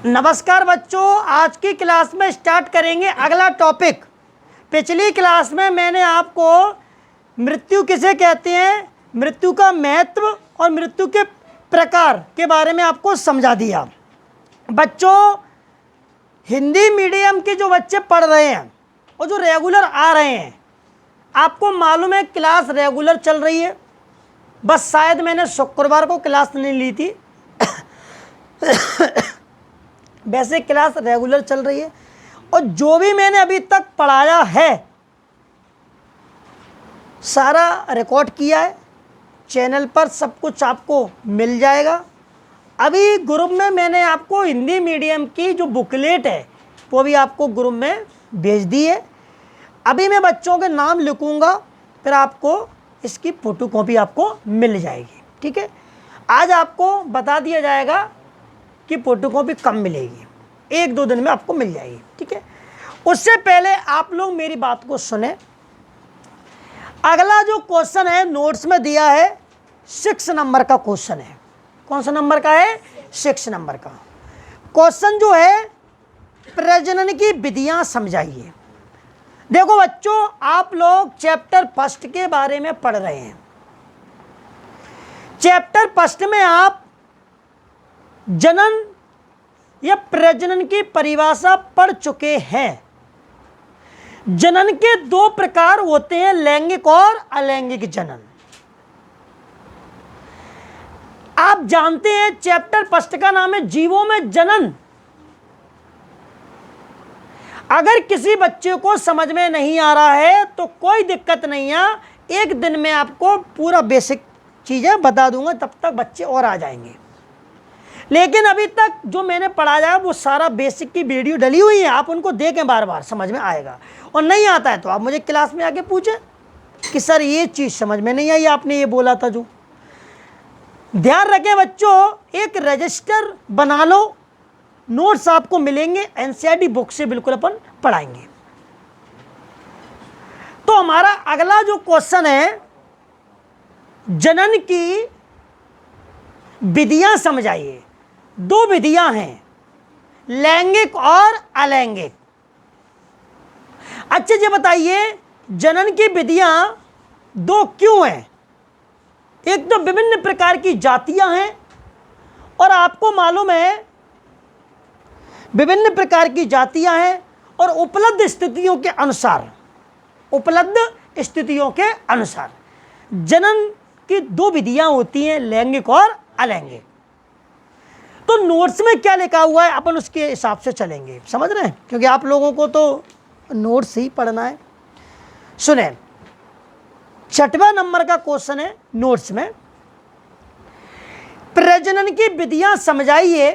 नमस्कार बच्चों, आज की क्लास में स्टार्ट करेंगे अगला टॉपिक। पिछली क्लास में मैंने आपको मृत्यु किसे कहते हैं, मृत्यु का महत्व और मृत्यु के प्रकार के बारे में आपको समझा दिया। बच्चों, हिंदी मीडियम के जो बच्चे पढ़ रहे हैं और जो रेगुलर आ रहे हैं, आपको मालूम है क्लास रेगुलर चल रही है। बस शायद मैंने शुक्रवार को क्लास नहीं ली थी वैसे क्लास रेगुलर चल रही है और जो भी मैंने अभी तक पढ़ाया है सारा रिकॉर्ड किया है। चैनल पर सब कुछ आपको मिल जाएगा। अभी ग्रुप में मैंने आपको हिंदी मीडियम की जो बुकलेट है वो भी आपको ग्रुप में भेज दी है। अभी मैं बच्चों के नाम लिखूंगा, फिर आपको इसकी फोटोकॉपी आपको मिल जाएगी। ठीक है, आज आपको बता दिया जाएगा कि फोटोकॉपी कब मिलेगी, 1-2 दिन में आपको मिल जाएगी। ठीक है, उससे पहले आप लोग मेरी बात को सुने। अगला जो क्वेश्चन है नोट्स में दिया है 6 नंबर का क्वेश्चन है। कौन सा नंबर का है? 6 नंबर का क्वेश्चन जो है प्रजनन की विधियां समझाइए। देखो बच्चों, आप लोग चैप्टर 1 के बारे में पढ़ रहे हैं। चैप्टर 1 में आप जनन या प्रजनन की परिभाषा पढ़ चुके हैं। जनन के 2 प्रकार होते हैं, लैंगिक और अलैंगिक जनन। आप जानते हैं चैप्टर 1 का नाम है जीवों में जनन। अगर किसी बच्चे को समझ में नहीं आ रहा है तो कोई दिक्कत नहीं है, एक दिन में आपको पूरा बेसिक चीजें बता दूंगा, तब तक बच्चे और आ जाएंगे। लेकिन अभी तक जो मैंने पढ़ाया है वो सारा बेसिक की वीडियो डली हुई है, आप उनको देखें, बार बार समझ में आएगा। और नहीं आता है तो आप मुझे क्लास में आके पूछें कि सर ये चीज़ समझ में नहीं आई, आपने ये बोला था। जो ध्यान रखें बच्चों, एक रजिस्टर बना लो, नोट्स आपको मिलेंगे, एनसीईआरटी बुक से बिल्कुल अपन पढ़ाएंगे। तो हमारा अगला जो क्वेश्चन है, जनन की विधियां समझाइए। 2 विधियां हैं, लैंगिक और अलैंगिक। अच्छा जी बताइए, जनन की विधियां 2 क्यों हैं? एक तो विभिन्न प्रकार की जातियां हैं और आपको मालूम है विभिन्न प्रकार की जातियां हैं और उपलब्ध स्थितियों के अनुसार जनन की 2 विधियां होती हैं, लैंगिक और अलैंगिक। तो नोट्स में क्या लिखा हुआ है अपन उसके हिसाब से चलेंगे, समझ रहे हैं, क्योंकि आप लोगों को तो नोट्स ही पढ़ना है। सुने, 6वां नंबर का क्वेश्चन है नोट्स में, प्रजनन की विधियां समझाइए।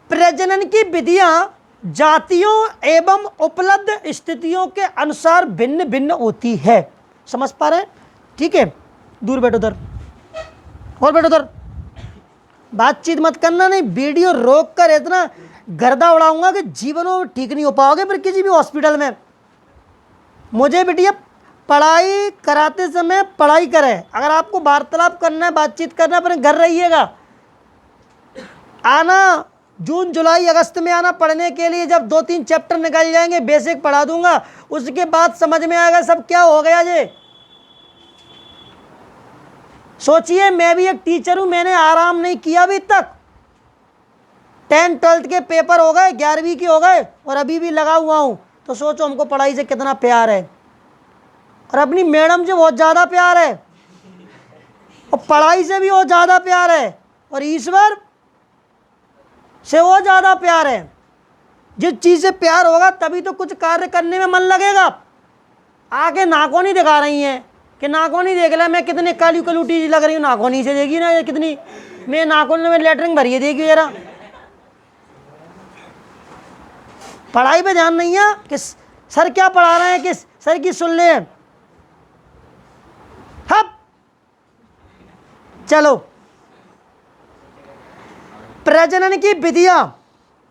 प्रजनन की विधियां जातियों एवं उपलब्ध स्थितियों के अनुसार भिन्न भिन्न होती है। समझ पा रहे हैं? ठीक है, दूर बैठो उधर, और बैठो उधर, बातचीत मत करना, नहीं वीडियो रोक कर इतना गर्दा उड़ाऊंगा कि जीवनों में ठीक नहीं हो पाओगे फिर किसी भी हॉस्पिटल में। मुझे बेटिया पढ़ाई कराते समय पढ़ाई करें, अगर आपको वार्तालाप करना है, बातचीत करना है, अपने घर रहिएगा। आना जून जुलाई अगस्त में आना पढ़ने के लिए, जब 2-3 चैप्टर निकल जाएंगे, बेसिक पढ़ा दूंगा, उसके बाद समझ में आएगा सब क्या हो गया। जे सोचिए, मैं भी एक टीचर हूं, मैंने आराम नहीं किया अभी तक। 10th 12th के पेपर हो गए, 11वीं के हो गए और अभी भी लगा हुआ हूं। तो सोचो हमको पढ़ाई से कितना प्यार है, और अपनी मैडम से बहुत ज़्यादा प्यार है, और पढ़ाई से भी बहुत ज़्यादा प्यार है, और ईश्वर से वो ज़्यादा प्यार है। जिस चीज़ से प्यार होगा तभी तो कुछ कार्य करने में मन लगेगा। आगे नाखूनी दिखा रही हैं कि नाखूनी देख ले, मैं कितनी काली कलूटी लग रही हूँ, नाखूनी से देखी ना, ये कितनी, मैं नाखून में लेटरिंग भरी है, देखिए जरा। पढ़ाई पे ध्यान नहीं है कि सर क्या पढ़ा रहे हैं, किस सर की सुन ले। हप चलो, प्रजनन की विधियां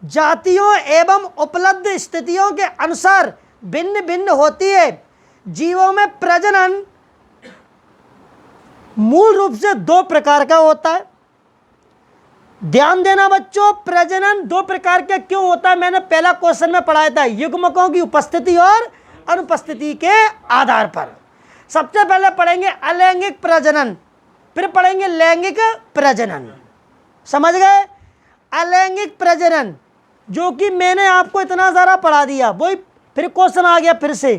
जातियों एवं उपलब्ध स्थितियों के अनुसार भिन्न भिन्न होती है। जीवों में प्रजनन मूल रूप से 2 प्रकार का होता है, ध्यान देना बच्चों, प्रजनन दो प्रकार के क्यों होता है, मैंने पहला क्वेश्चन में पढ़ाया था, युग्मकों की उपस्थिति और अनुपस्थिति के आधार पर। सबसे पहले पढ़ेंगे अलैंगिक प्रजनन, फिर पढ़ेंगे लैंगिक प्रजनन। समझ गए? अलैंगिक प्रजनन जो कि मैंने आपको इतना सारा पढ़ा दिया, वही फिर क्वेश्चन आ गया फिर से।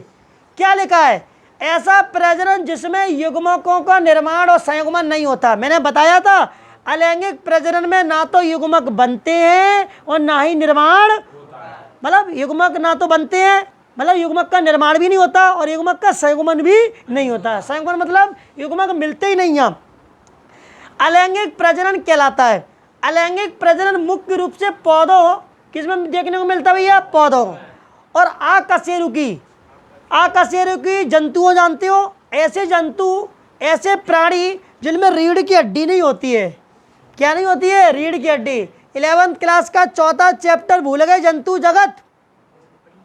क्या लिखा है? ऐसा प्रजनन जिसमें युग्मकों का निर्माण और संयुग्मन नहीं होता। मैंने बताया था अलैंगिक प्रजनन में ना तो युग्मक बनते हैं और ना ही निर्माण, मतलब युग्मक ना तो बनते हैं, मतलब युग्मक का निर्माण भी नहीं होता और युग्मक का संयुग्मन भी नहीं होता। संयुग्मन मतलब युग्मक मिलते ही नहीं हैं। अलैंगिक प्रजनन कहलाता है। अलैंगिक प्रजनन मुख्य रूप से पौधों, किसमें देखने को मिलता है भैया? पौधों और आकशेरुकी जंतुओं, जानते हो? ऐसे जंतु, ऐसे प्राणी जिनमें रीढ़ की हड्डी नहीं होती है। क्या नहीं होती है? रीढ़ की हड्डी। 11th क्लास का चौथा चैप्टर भूल गए, जंतु जगत,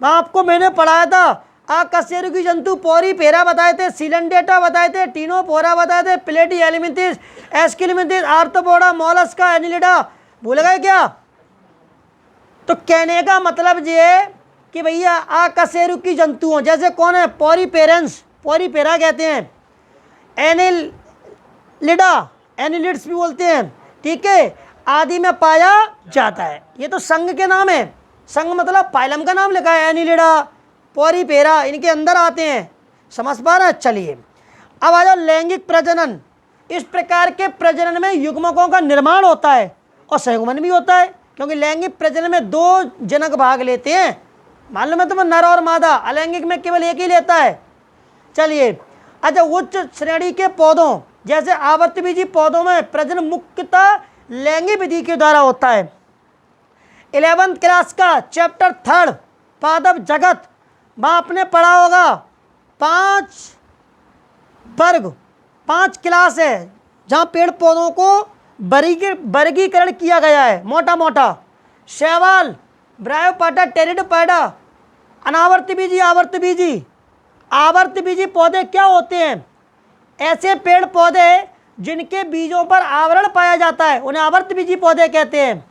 वहाँ आपको मैंने पढ़ाया था। आकशेरुकी जंतु पोरीफेरा बताए थे, सिलेंडेटा बताए थे, टीनोफोरा बताए थे, प्लेटी एलिमेंथिस, एस्किलिमेंथिस, आर्थ्रोपोडा, मोलस्का, एनिलिडा, भूल गए क्या? तो कहने का मतलब ये है कि भैया आकशेरुकी जंतुओं जैसे कौन है? पोरीफेरेंस, पोरीफेरा कहते हैं, एनिलिडा, एनिलिड्स भी बोलते हैं, ठीक है, आदि में पाया जाता है। ये तो संघ के नाम है, संघ मतलब फाइलम का नाम लिखा है, एनिलिडा, पोरीफेरा, इनके अंदर आते हैं। समझ पा रहे हैं? चलिए अब आ जाओ लैंगिक प्रजनन। इस प्रकार के प्रजनन में युग्मकों का निर्माण होता है और संयुग्मन भी होता है, क्योंकि लैंगिक प्रजनन में दो जनक भाग लेते हैं। मालूम है तुम्हें? नर और मादा। अलैंगिक में केवल एक ही लेता है। चलिए, अच्छा, उच्च श्रेणी के पौधों जैसे आवर्तबीजी पौधों में प्रजनन मुख्यतः लैंगिक विधि के द्वारा होता है। 11th क्लास का चैप्टर 3 पादप जगत, वहाँ आपने पढ़ा होगा 5 वर्ग, 5 क्लास है जहाँ पेड़ पौधों को वर्गीकरण किया गया है मोटा मोटा। शैवाल, ब्रायोपाटा, टेरिडोपाटा, अनावर्तबीजी, आवर्तबीजी। आवर्तबीजी पौधे क्या होते हैं? ऐसे पेड़ पौधे जिनके बीजों पर आवरण पाया जाता है, उन्हें आवर्तबीजी पौधे कहते हैं।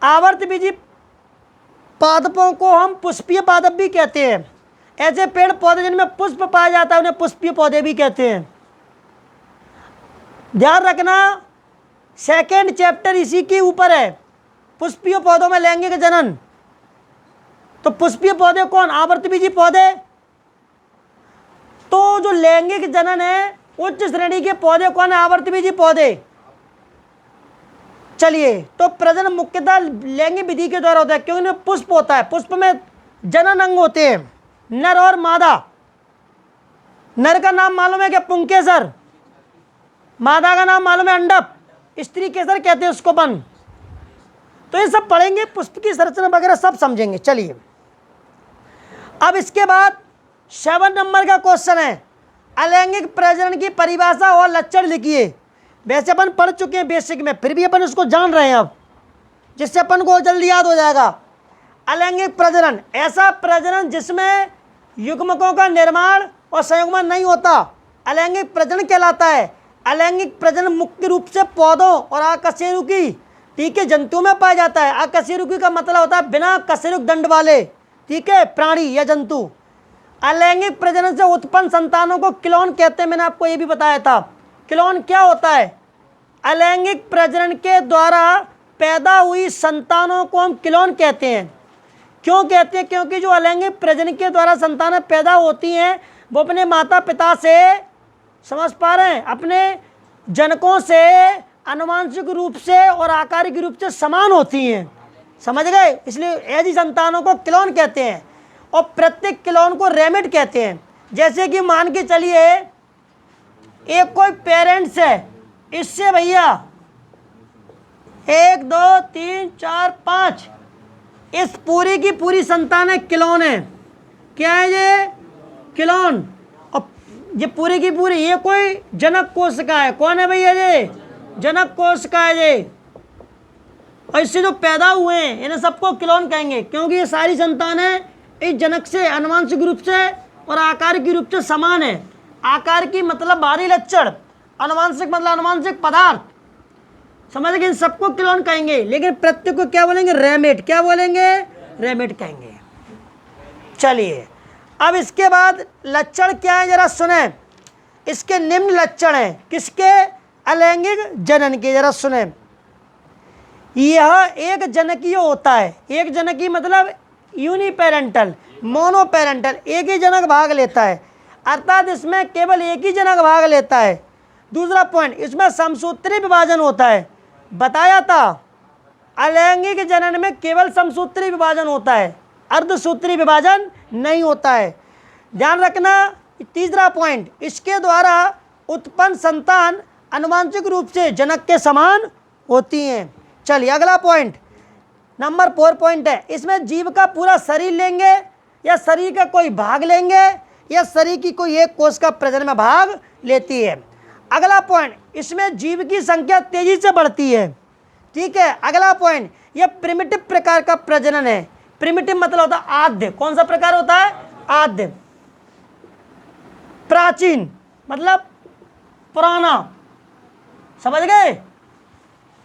आवर्तबीजी पादपों को हम पुष्पीय पादप भी कहते हैं। ऐसे पेड़ पौधे जिनमें पुष्प पाया जाता है उन्हें पुष्पीय पौधे भी कहते हैं। ध्यान रखना, 2nd चैप्टर इसी के ऊपर है, पुष्पीय पौधों में लैंगिक जनन। तो पुष्पीय पौधे कौन? आवर्तबीजी पौधे। तो जो लैंगिक जनन है, उच्च श्रेणी के पौधे कौन है? आवर्तबीजी पौधे। चलिए, तो प्रजनन मुख्यतः लैंगिक विधि के द्वारा होता है, क्योंकि इनमें पुष्प होता है। पुष्प में जनन अंग होते हैं, नर और मादा। नर का नाम मालूम है क्या? पुंकेसर। मादा का नाम मालूम है? अंडप। स्त्री केसर कहते हैं उसको अपन। तो ये सब पढ़ेंगे, पुष्प की संरचना वगैरह सब समझेंगे। चलिए, अब इसके बाद 7 नंबर का क्वेश्चन है, अलैंगिक प्रजनन की परिभाषा और लक्षण लिखिए। वैसे अपन पढ़ चुके हैं बेसिक में, फिर भी अपन उसको जान रहे हैं अब, जिससे अपन को जल्दी याद हो जाएगा। अलैंगिक प्रजनन, ऐसा प्रजनन जिसमें युग्मकों का निर्माण और संयुग्मन नहीं होता, अलैंगिक प्रजनन कहलाता है। अलैंगिक प्रजनन मुख्य रूप से पौधों और आकशेरुकी, ठीक है, जंतुओं में पाया जाता है। आकशेरुकी का मतलब होता है बिना कशेरुक दंड वाले, ठीक है, प्राणी या जंतु। अलैंगिक प्रजनन से उत्पन्न संतानों को क्लोन कहते हैं। मैंने आपको ये भी बताया था। क्लोन क्या होता है? अलैंगिक प्रजनन के द्वारा पैदा हुई संतानों को हम क्लोन कहते हैं। क्यों कहते हैं? क्योंकि जो अलैंगिक प्रजनन के द्वारा संतानें पैदा होती हैं वो अपने माता पिता से, समझ पा रहे हैं, अपने जनकों से आनुवंशिक रूप से और आकारिक रूप से समान होती हैं। समझ गए? इसलिए ऐसी संतानों को क्लोन कहते हैं और प्रत्येक क्लोन को रेमिट कहते हैं। जैसे कि मान के चलिए एक कोई पेरेंट्स है, इससे भैया 1 2 3 4 5 इस पूरी की पूरी संतानें क्लोन है। क्या है ये? क्लोन। और ये पूरी की पूरी ये कोई जनक कोशिका है। कौन है भैया? ये जनक कोशिका है ये। और इससे जो पैदा हुए हैं इन्हें सबको क्लोन कहेंगे, क्योंकि ये सारी संतानें इस जनक से आनुवंशिक रूप से और आकारिक रूप से समान है। आकार की मतलब बाहरी लक्षण, आनुवंशिक मतलब आनुवंशिक पदार्थ, समझ गए, इन सबको क्लोन कहेंगे, लेकिन प्रत्येक को क्या बोलेंगे, रेमेट, क्या बोलेंगे, रेमेट कहेंगे। चलिए अब इसके बाद लक्षण क्या है जरा सुने, इसके निम्न लक्षण हैं, किसके, अलैंगिक जनन के, जरा सुने। यह एक जनकीय होता है, एक जनकीय मतलब यूनिपेरेंटल, मोनोपेरेंटल, एक ही जनक भाग लेता है, अर्थात इसमें केवल एक ही जनक भाग लेता है। दूसरा पॉइंट, इसमें समसूत्री विभाजन होता है, बताया था अलैंगिक जनन में केवल समसूत्री विभाजन होता है, अर्धसूत्री विभाजन नहीं होता है, ध्यान रखना। तीसरा पॉइंट, इसके द्वारा उत्पन्न संतान आनुवंशिक रूप से जनक के समान होती हैं। चलिए अगला पॉइंट, नंबर 4 पॉइंट है, इसमें जीव का पूरा शरीर लेंगे या शरीर का कोई भाग लेंगे या शरीर की कोई एक कोष का प्रजनन में भाग लेती है। अगला पॉइंट, इसमें जीव की संख्या तेजी से बढ़ती है, ठीक है। अगला पॉइंट, यह प्रिमिटिव प्रकार का प्रजनन है, प्रिमिटिव मतलब होता है आद्य, कौन सा प्रकार होता है, आद्य। प्राचीन मतलब पुराना, समझ गए,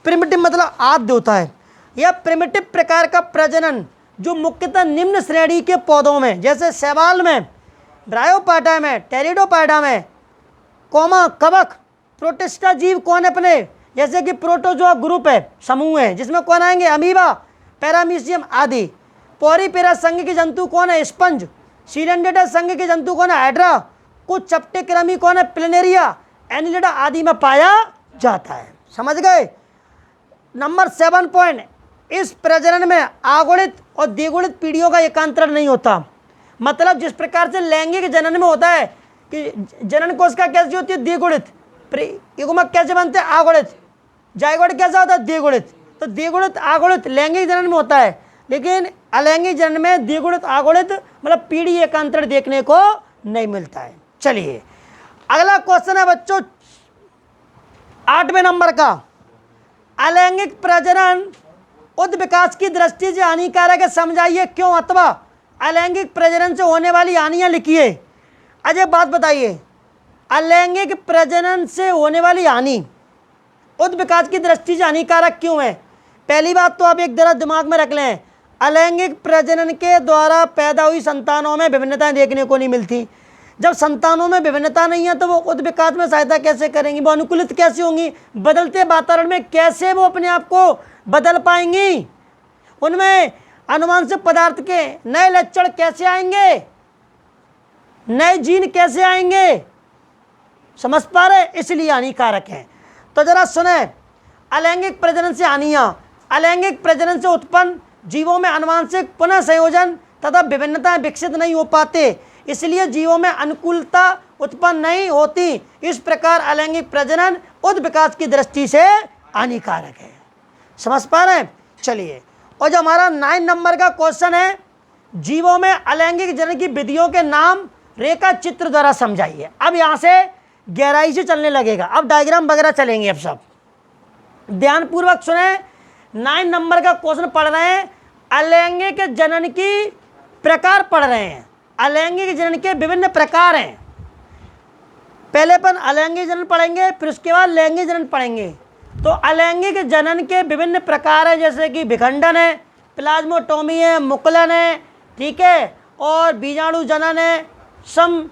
प्रिमिटिव मतलब आद्य होता है। यह प्रिमिटिव प्रकार का प्रजनन जो मुख्यतः निम्न श्रेणी के पौधों में, जैसे शैवाल में, ब्रायोपाटा में, टेरिडोपाटा में, कोमा, कवक, प्रोटिस्टा जीव कौन है अपने, जैसे कि प्रोटोजोआ ग्रुप है, समूह है, जिसमें कौन आएंगे, अमीबा, पैरामीशियम आदि। पॉरीपेरा संघ के जंतु कौन है, स्पंज। सिलेंडेटा संघ के जंतु कौन है, हाइड्रा। कुछ चपटे कृमि कौन है, प्लेनेरिया, एनिलिडा आदि में पाया जाता है, समझ गए। नंबर 7 पॉइंट, इस प्रजनन में आगुणित और द्विगुणित पीढ़ियों का एकांतरण नहीं होता, मतलब जिस प्रकार से लैंगिक जनन में होता है कि जनन कोशिका कैसी होती है, द्विगुणित, युग्मक कैसे बनते हैं, आगुणित, जायगोट कैसा होता है, द्विगुणित। तो द्विगुणित आगुणित लैंगिक जनन में होता है, लेकिन अलैंगिक जनन में द्विगुणित आगुणित मतलब पीढ़ी एकांतरण देखने को नहीं मिलता है। चलिए अगला क्वेश्चन है बच्चों 8वें नंबर का, अलैंगिक प्रजनन उच्च विकास की दृष्टि से हानिकारक है, समझाइए क्यों, अथवा अलैंगिक प्रजनन से होने वाली हानियां लिखिए। अजय बात बताइए, अलैंगिक प्रजनन से होने वाली हानि उच्च विकास की दृष्टि से हानिकारक क्यों है। पहली बात तो आप एक जरा दिमाग में रख लें, अलैंगिक प्रजनन के द्वारा पैदा हुई संतानों में विभिन्नताएं देखने को नहीं मिलती। जब संतानों में विभिन्नता नहीं है तो वो उच्च विकास में सहायता कैसे करेंगी, वो अनुकूलित कैसे होंगी, बदलते वातावरण में कैसे वो अपने आप को बदल पाएंगी, उनमें आनुवंशिक पदार्थ के नए लक्षण कैसे आएंगे, नए जीन कैसे आएंगे, समझ पा रहे, इसलिए हानिकारक है। तो जरा सुने, अलैंगिक प्रजनन से हानियां, अलैंगिक प्रजनन से उत्पन्न जीवों में आनुवंशिक पुनः संयोजन तथा विभिन्नताएं विकसित नहीं हो पाते, इसलिए जीवों में अनुकूलता उत्पन्न नहीं होती। इस प्रकार अलैंगिक प्रजनन उच्च विकास की दृष्टि से हानिकारक है, समझ पा रहे हैं। चलिए, और जो हमारा 9 नंबर का क्वेश्चन है, जीवों में अलैंगिक जनन की विधियों के नाम रेखा चित्र द्वारा समझाइए। अब यहाँ से गहराई से चलने लगेगा, अब डायग्राम वगैरह चलेंगे। अब सब ध्यानपूर्वक सुने, 9 नंबर का क्वेश्चन पढ़ रहे हैं, अलैंगिक जनन की प्रकार पढ़ रहे हैं, अलैंगिक जनन के विभिन्न प्रकार हैं। पहले अपन अलैंगिक जनन पढ़ेंगे, फिर उसके बाद लैंगिक जनन पढ़ेंगे। तो अलैंगिक जनन के विभिन्न प्रकार है, जैसे कि विखंडन है, प्लाज्मोटोमी है, मुकुलन है, ठीक है, और बीजाणु जनन है, सम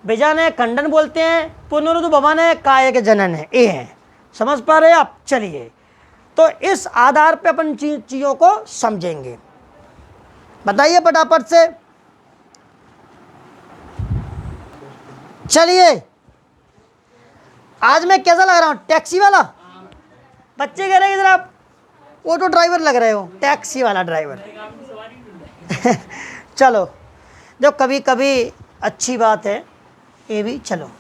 विजन है, खंडन बोलते हैं, पुनरुद्भवन है, कायिक जनन है, ये है, समझ पा रहे हैं आप। चलिए, तो इस आधार पे अपन चीज़ों को समझेंगे, बताइए फटाफट से। चलिए, आज मैं कैसा लग रहा हूँ, टैक्सी वाला, बच्चे कह रहे हैं कि आप ऑटो ड्राइवर लग रहे हो, टैक्सी वाला ड्राइवर। चलो, जो कभी कभी अच्छी बात है ये भी। चलो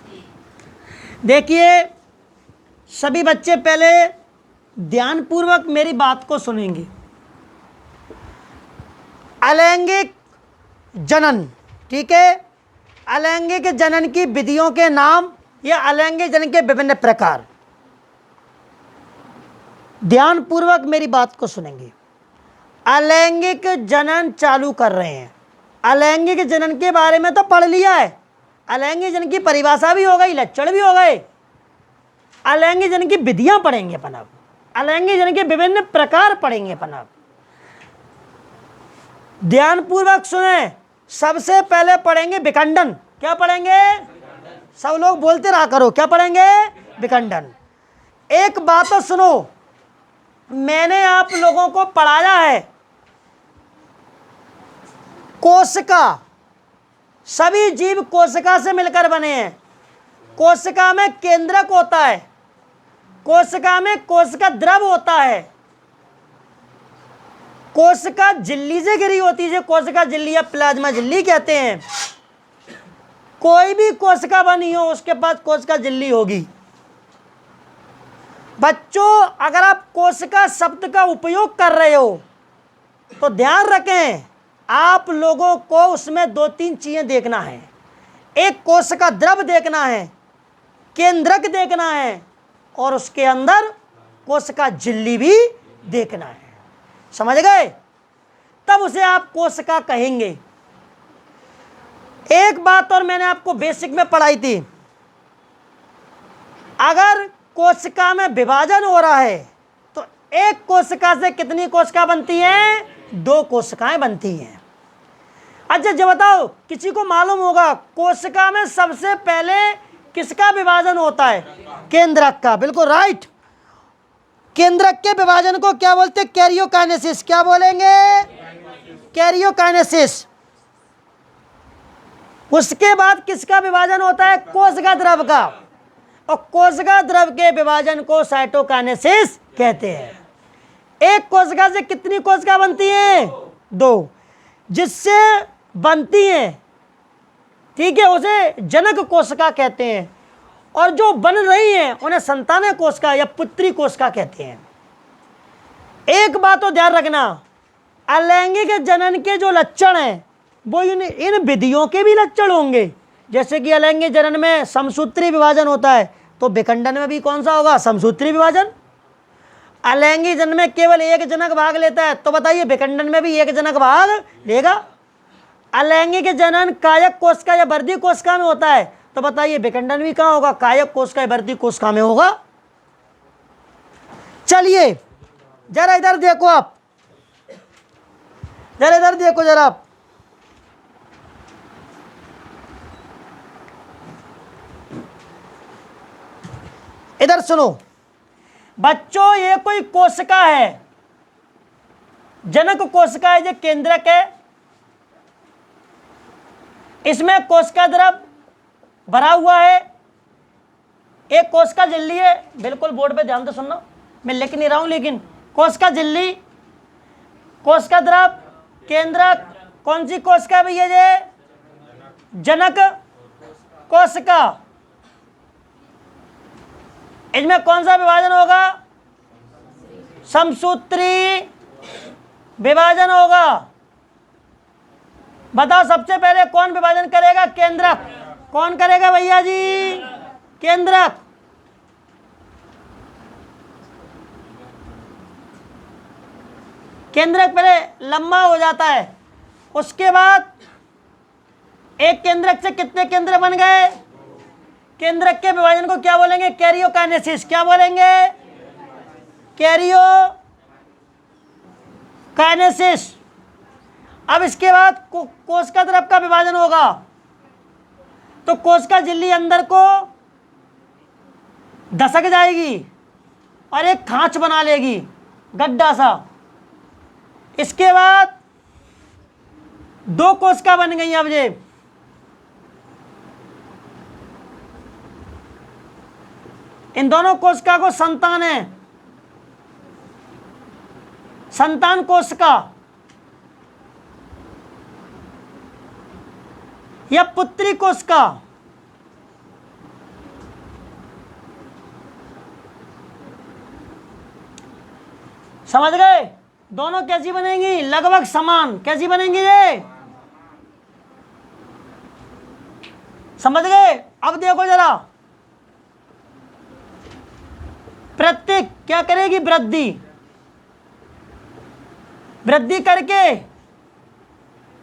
देखिए, सभी बच्चे पहले ध्यानपूर्वक मेरी बात को सुनेंगे। अलैंगिक जनन, ठीक है, अलैंगिक जनन की विधियों के नाम या अलैंगिक जनन के विभिन्न प्रकार, ध्यानपूर्वक मेरी बात को सुनेंगे। अलैंगिक जनन चालू कर रहे हैं, अलैंगिक जनन के बारे में तो पढ़ लिया है, अलैंगिक जनन की परिभाषा भी हो गई, लक्षण भी हो गए, अलैंगिक जनन की विधियां पढ़ेंगे अपन। अब अलैंगिक जनन के विभिन्न प्रकार पढ़ेंगे अपन अब। ध्यानपूर्वक सुने। सबसे पहले पढ़ेंगे विखंडन। क्या पढ़ेंगे? सब लोग बोलते रहा करो, क्या पढ़ेंगे? विखंडन। एक बात तो सुनो, मैंने आप लोगों को पढ़ाया है कोशिका, सभी जीव कोशिका से मिलकर बने हैं। कोशिका में केंद्रक होता है, कोशिका में कोशिका द्रव होता है, कोशिका झिल्ली से घिरी होती है, कोशिका झिल्ली या प्लाज्मा झिल्ली कहते हैं। कोई भी कोशिका बनी हो उसके पास कोशिका झिल्ली होगी। बच्चों, अगर आप कोशिका शब्द का उपयोग कर रहे हो तो ध्यान रखें, आप लोगों को उसमें दो तीन चीजें देखना है। एक कोशिका द्रव देखना है, केंद्रक देखना है, और उसके अंदर कोशिका झिल्ली भी देखना है। समझ गए? तब उसे आप कोशिका कहेंगे। एक बात और मैंने आपको बेसिक में पढ़ाई थी, अगर कोशिका में विभाजन हो रहा है तो एक कोशिका से कितनी कोशिका बनती हैं? दो कोशिकाएं बनती हैं। अच्छा जब बताओ, किसी को मालूम होगा कोशिका में सबसे पहले किसका विभाजन होता है? केंद्रक का। बिल्कुल राइट। केंद्रक के विभाजन को क्या बोलते हैं? कैरियोकाइनेसिस। क्या बोलेंगे? कैरियोकाइनेसिस। उसके बाद किसका विभाजन होता है? कोशिका द्रव का। और कोशिका द्रव के विभाजन को साइटोकाइनेसिस कहते हैं। एक कोशिका से कितनी कोशिका बनती हैं? दो। जिससे बनती हैं, ठीक है, उसे जनक कोशिका कहते हैं, और जो बन रही हैं उन्हें संतानक कोशिका या पुत्री कोशिका कहते हैं। एक बात तो ध्यान रखना, अलैंगिक जनन के जो लक्षण हैं वो इन विधियों के भी लक्षण होंगे। जैसे कि अलैंगिक जनन में समसूत्री विभाजन होता है, तो विखंडन में भी कौन सा होगा? समसूत्री विभाजन। अलैंगिक जनन में केवल एक जनक भाग लेता है, तो बताइए विखंडन में भी एक जनक भाग लेगा। अलैंगिक जनन कायक कोशिका या वर्धी कोशिका में होता है, तो बताइए विखंडन भी कहाँ होगा? कायक कोशिका या वर्धी कोशिका में होगा। चलिए जरा इधर देखो, आप जरा इधर देखो, जरा आप इधर सुनो बच्चों। ये कोई कोशिका है, जनक कोशिका है, जो केंद्रक है। इसमें कोशिका द्रव भरा हुआ है, एक कोशिका झिल्ली है। बिल्कुल बोर्ड पे ध्यान से सुनना, मैं लिख नहीं रहा हूं, लेकिन कोशिका झिल्ली, कोशिका द्रव, केंद्रक। कौन सी कोशिका भैया? ये जनक कोशिका। इसमें कौन सा विभाजन होगा? समसूत्री विभाजन होगा। बताओ सबसे पहले कौन विभाजन करेगा? केंद्रक। कौन करेगा भैया जी? केंद्रक। केंद्रक पहले लंबा हो जाता है, उसके बाद एक केंद्रक से कितने केंद्र बन गए? केंद्रक के विभाजन को क्या बोलेंगे? कैरियोकाइनेसिस। क्या बोलेंगे? कैरियोकाइनेसिस। अब इसके बाद कोशिका द्रव का विभाजन होगा, तो कोशिका झिल्ली अंदर को धसक जाएगी और एक खांच बना लेगी, गड्ढा सा। इसके बाद दो कोशिका बन गई। अब ये इन दोनों कोशिका को संतान है, संतान कोशिका या पुत्री कोशिका। समझ गए? दोनों कैसी बनेंगी? लगभग समान। कैसी बनेंगी ये? समझ गए? अब देखो जरा, प्रत्येक क्या करेगी? वृद्धि। वृद्धि करके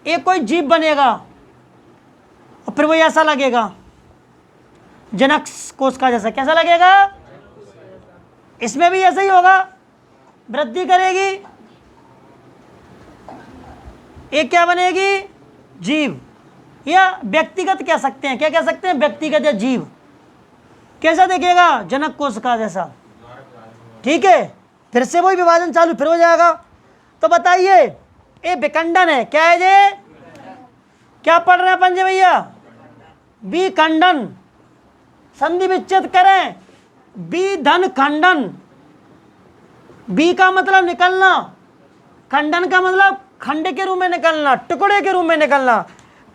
एक कोई जीव बनेगा और फिर वो ऐसा लगेगा जनक कोशिका जैसा। कैसा लगेगा? इसमें भी ऐसा ही होगा। वृद्धि करेगी, एक क्या बनेगी, जीव, या व्यक्तिगत कह सकते हैं, क्या कह सकते हैं, व्यक्तिगत या जीव। कैसा दिखेगा, जनक कोशिका जैसा। ठीक है, फिर से वही विभाजन चालू फिर हो जाएगा। तो बताइए ये विखंडन है, क्या है ये, क्या पढ़ रहे हैं पंजे भैया, विखंडन। संधि विच्छेद करें, विधन खंडन। बी का मतलब निकलना, खंडन का मतलब खंड के रूप में निकलना, टुकड़े के रूप में निकलना।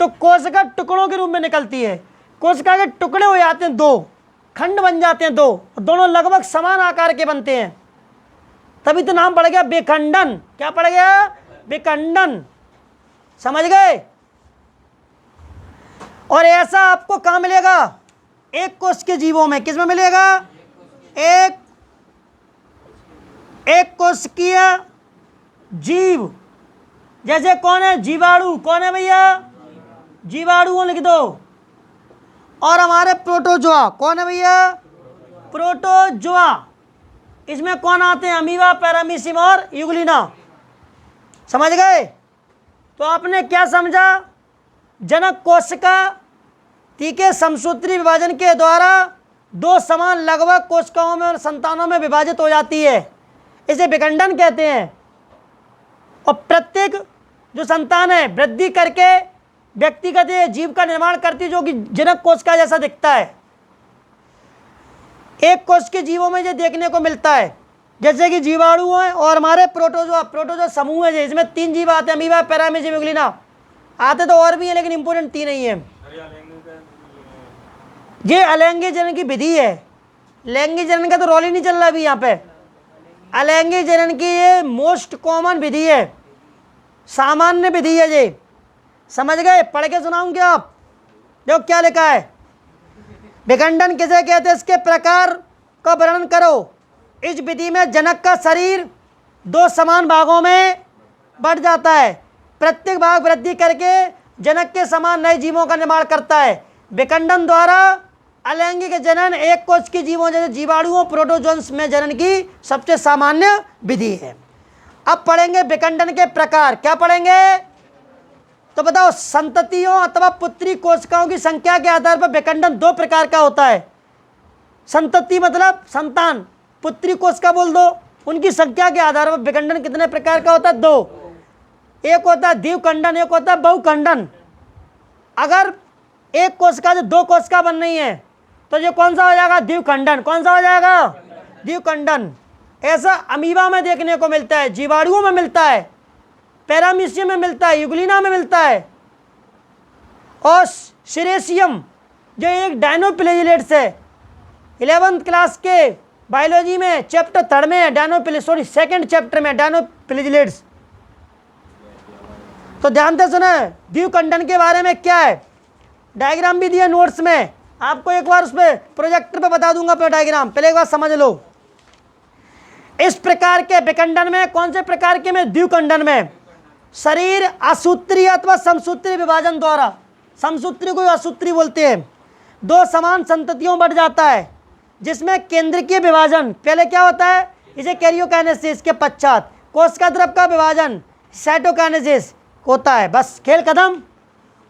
तो कोशिका टुकड़ों के रूप में निकलती है, कोशिका के टुकड़े हो जाते हैं दो, खंड बन जाते हैं दो, दोनों लगभग समान आकार के बनते हैं, तभी तो नाम पड़ गया विखंडन। क्या पड़ गया, विखंडन। समझ गए। और ऐसा आपको कहां मिलेगा, एक कोश के जीवों में। किसमें मिलेगा, एक कोशिकीय जीव। जैसे कौन है, जीवाणु। कौन है भैया, जीवाणु लिख दो। और हमारे प्रोटोजोआ, कौन है भैया, प्रोटोजोआ। इसमें कौन आते हैं, अमीबा, पैरामीशियम और यूग्लिना। समझ गए। तो आपने क्या समझा, जनक कोशिका ठीक है समसूत्री विभाजन के द्वारा दो समान लगभग कोशिकाओं में और संतानों में विभाजित हो जाती है, इसे विखंडन कहते हैं। और प्रत्येक जो संतान है वृद्धि करके व्यक्तिगत जीव का निर्माण करती है, जो कि जनक कोशिका जैसा दिखता है। एक कोश के जीवों में ये देखने को मिलता है, जैसे कि जीवाणु है और हमारे प्रोटोजोआ समूह है, इसमें 3 जीव आते हैं, अमीबा, पैरामीशियम, यूग्लिना। आते तो और भी है लेकिन इंपोर्टेंट 3 ही है। ये अलैंगिक जनन की विधि है। लैंगिक जनन का तो रोल ही नहीं चल रहा अभी यहाँ पे। अलैंगिक जनन की ये मोस्ट कॉमन विधि है, सामान्य विधि है ये। समझ गए, पढ़ के सुनाऊंगे आप। देखो क्या लिखा है, विखंडन किसे कहते हैं, इसके प्रकार का वर्णन करो। इस विधि में जनक का शरीर 2 समान भागों में बढ़ जाता है, प्रत्येक भाग वृद्धि करके जनक के समान नए जीवों का निर्माण करता है। विखंडन द्वारा अलैंगिक जनन एक कोश के जीवों जैसे जीवाणुओं, प्रोटोजोन्स में जनन की सबसे सामान्य विधि है। अब पढ़ेंगे विखंडन के प्रकार। क्या पढ़ेंगे, तो बताओ, संततियों अथवा पुत्री कोशिकाओं की संख्या के आधार पर विखंडन 2 प्रकार का होता है। संतति मतलब संतान, पुत्री कोशिका बोल दो, उनकी संख्या के आधार पर विखंडन कितने प्रकार का होता है, 2। एक होता है द्विखंडन, एक होता है बहुखंडन। अगर एक कोशिका से 2 कोशिका बन रही है तो ये कौन सा हो जाएगा, द्विखंडन। कौन सा हो जाएगा, द्विखंडन। ऐसा अमीबा में देखने को मिलता है, जीवाणुओं में मिलता है, पैरामीशियम में मिलता है, यूग्लिना में मिलता है। और सीरेशियम जो एक डायनोप्लेजिलेट्स है, 11th क्लास के बायोलॉजी में चैप्टर 3 में है, सेकंड चैप्टर में डायनोप्लेजिलेट्स। तो ध्यान से सुने, द्विखंडन के बारे में क्या है, डायग्राम भी दिया नोट्स में, आपको एक बार उस पर प्रोजेक्टर पे बता दूंगा अपना डायग्राम, पहले एक बार समझ लो। इस प्रकार के विखंडन में, कौन से प्रकार के में, द्विखंडन में शरीर असूत्री अथवा समसूत्री विभाजन द्वारा, समसूत्री को असूत्री बोलते हैं, 2 समान संततियों बढ़ जाता है, जिसमें केंद्रीय विभाजन पहले क्या होता है, इसे कैरियोकाइनेसिस के पश्चात कोशिका द्रव का विभाजन साइटोकाइनेसिस होता है। बस खेल खत्म।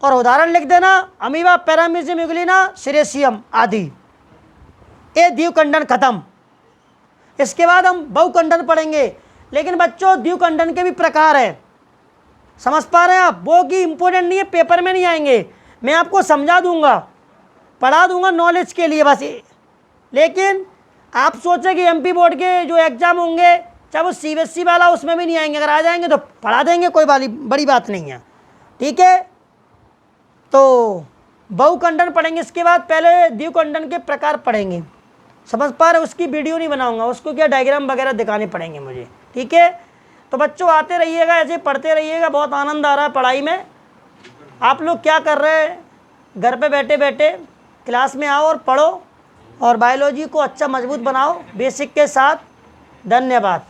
और उदाहरण लिख देना, अमीबा, पैरामीशियम, यूग्लिना, सीरेशियम आदि। ये द्विखंडन खत्म। इसके बाद हम बहुखंडन पढ़ेंगे, लेकिन बच्चों द्विखंडन के भी प्रकार हैं, समझ पा रहे हैं आप। वो की इंपॉर्टेंट नहीं है, पेपर में नहीं आएंगे, मैं आपको समझा दूंगा, पढ़ा दूंगा नॉलेज के लिए बस। लेकिन आप सोचें कि एमपी बोर्ड के जो एग्जाम होंगे, चाहे वो सीबीएसई वाला, उसमें भी नहीं आएंगे। अगर आ जाएंगे तो पढ़ा देंगे, कोई बड़ी बात नहीं है। ठीक है, तो बहुखंडन पढ़ेंगे, इसके बाद पहले द्विखंडन के प्रकार पढ़ेंगे। समझ पा रहे, उसकी वीडियो नहीं बनाऊंगा, उसको क्या डायग्राम वगैरह दिखाने पड़ेंगे मुझे। ठीक है, तो बच्चों आते रहिएगा, ऐसे पढ़ते रहिएगा, बहुत आनंद आ रहा है पढ़ाई में। आप लोग क्या कर रहे हैं, घर पे बैठे बैठे क्लास में आओ और पढ़ो, और बायोलॉजी को अच्छा मजबूत बनाओ बेसिक के साथ। धन्यवाद।